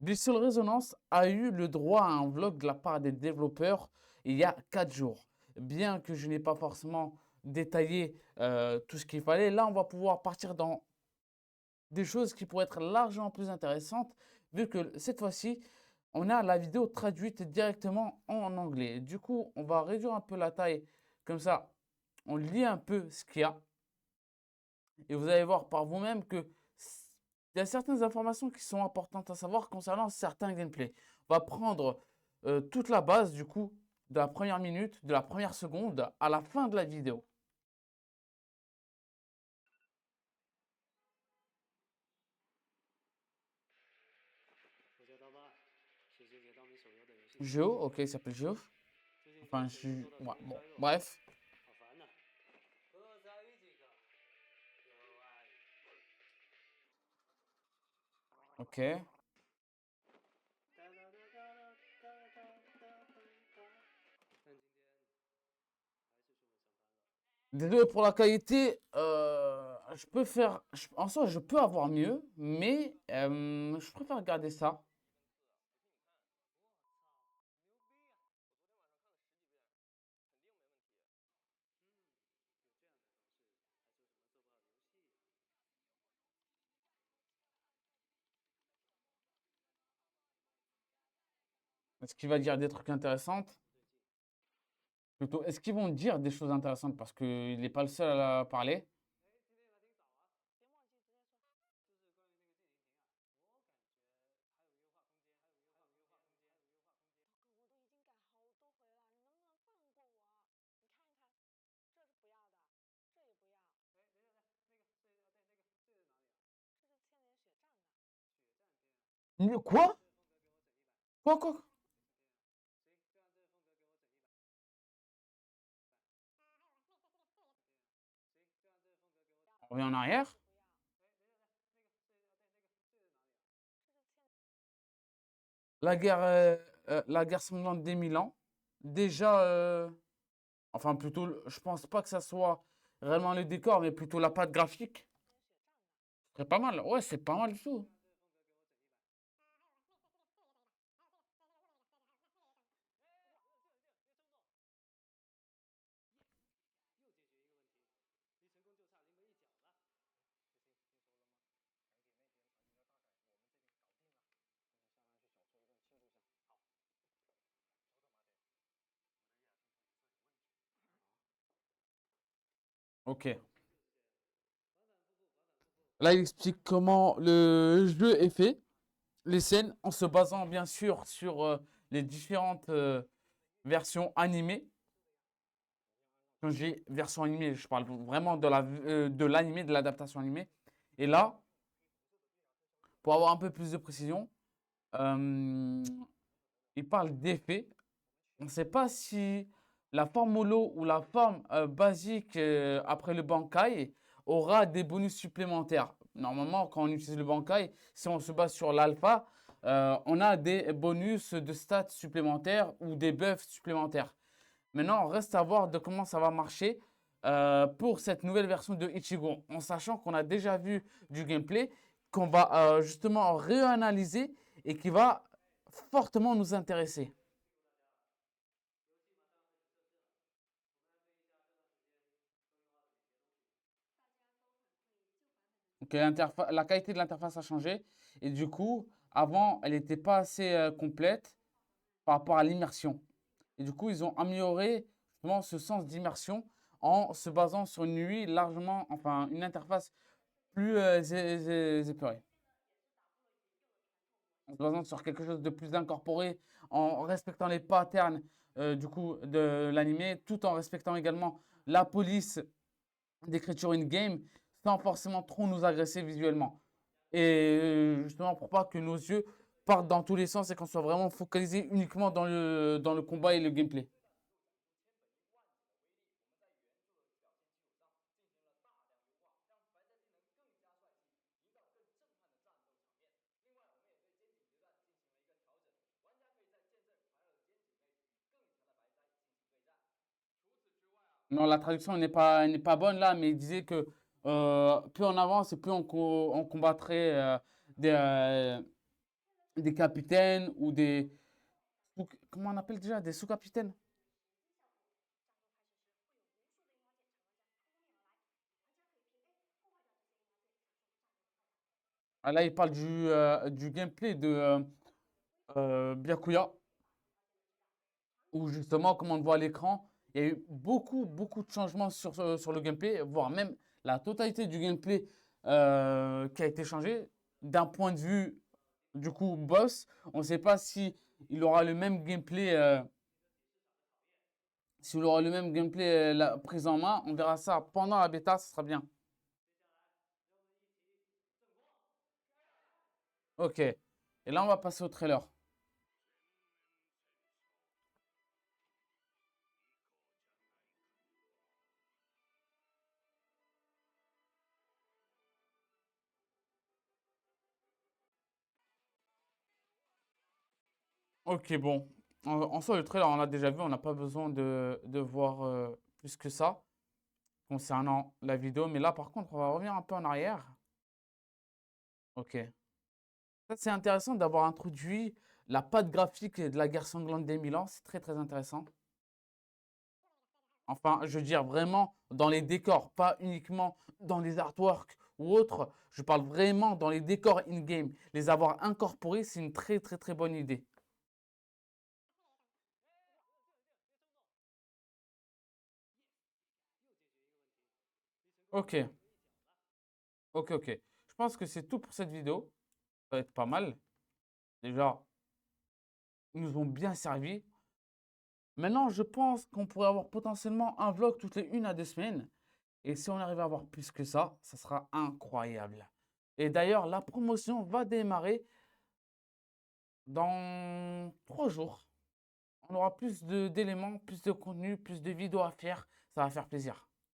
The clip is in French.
Visual Resonance a eu le droit à un vlog de la part des développeurs il y a 4 jours. Bien que je n'ai pas forcément détaillé tout ce qu'il fallait, là on va pouvoir partir dans des choses qui pourraient être largement plus intéressantes, vu que cette fois-ci, on a la vidéo traduite directement en anglais. Du coup, on va réduire un peu la taille, comme ça, on lit un peu ce qu'il y a. Et vous allez voir par vous-même que il y a certaines informations qui sont importantes à savoir concernant certains gameplays. On va prendre toute la base, du coup, de la première minute, de la première seconde à la fin de la vidéo. Géo, ok, il s'appelle Géo. Enfin, ouais, bon, bref. Ok. Désolé pour la qualité. Je peux faire. En soi, je peux avoir mieux, mais je préfère garder ça. Est-ce qu'il va dire des trucs intéressants? Plutôt, est-ce qu'ils vont dire des choses intéressantes parce qu'il n'est pas le seul à parler? Quoi? Quoi? On revient en arrière. La guerre sanglante des 1000 ans. Déjà, enfin plutôt, je pense pas que ça soit réellement le décor, mais plutôt la patte graphique. C'est pas mal. Ouais, c'est pas mal du tout. Ok. Là, il explique comment le jeu est fait, les scènes, en se basant bien sûr sur les différentes versions animées. Quand j'ai version animée, je parle vraiment de l'animé, de l'adaptation animée. Et là, pour avoir un peu plus de précision, euh, il parle d'effets. On ne sait pas si la forme holo ou la forme basique après le Bankai aura des bonus supplémentaires. Normalement, quand on utilise le Bankai, si on se base sur l'alpha, on a des bonus de stats supplémentaires ou des buffs supplémentaires. Maintenant, on reste à voir de comment ça va marcher pour cette nouvelle version de Ichigo, en sachant qu'on a déjà vu du gameplay qu'on va justement réanalyser et qui va fortement nous intéresser. Donc, la qualité de l'interface a changé et du coup, avant, elle n'était pas assez complète par rapport à l'immersion. Et du coup, ils ont amélioré justement ce sens d'immersion en se basant sur une UI largement, enfin, une interface plus épurée. En se basant sur quelque chose de plus incorporé, en respectant les patterns du coup de l'animé, tout en respectant également la police d'écriture in-game, sans forcément trop nous agresser visuellement. Et justement pour pas que nos yeux partent dans tous les sens et qu'on soit vraiment focalisé uniquement dans le combat et le gameplay. Non, la traduction n'est pas bonne là, mais il disait que plus on avance et plus on combattrait des, des capitaines ou des... Comment on appelle déjà? Des sous-capitaines? Ah, là, il parle du gameplay de Byakuya, où justement, comme on le voit à l'écran, il y a eu beaucoup, beaucoup de changements sur le gameplay, voire même la totalité du gameplay qui a été changé. D'un point de vue, du coup, boss, on ne sait pas si il aura le même gameplay, s'il aura le même gameplay la prise en main. On verra ça pendant la bêta, ce sera bien. Ok. Et là, on va passer au trailer. Ok, bon. En soi, le trailer, on l'a déjà vu, on n'a pas besoin de voir plus que ça concernant la vidéo. Mais là, par contre, on va revenir un peu en arrière. Ok. Ça, c'est intéressant d'avoir introduit la patte graphique de la guerre sanglante des Mille ans. C'est très, très intéressant. Enfin, je veux dire vraiment dans les décors, pas uniquement dans les artworks ou autres. Je parle vraiment dans les décors in-game. Les avoir incorporés, c'est une très, très, très bonne idée. Ok, ok, ok. Je pense que c'est tout pour cette vidéo. Ça va être pas mal. Déjà, ils nous ont bien servi. Maintenant, je pense qu'on pourrait avoir potentiellement un vlog toutes les 1 à 2 semaines. Et si on arrive à avoir plus que ça sera incroyable. Et d'ailleurs, la promotion va démarrer dans 3 jours. On aura plus d'éléments, plus de contenu, plus de vidéos à faire. Ça va faire plaisir.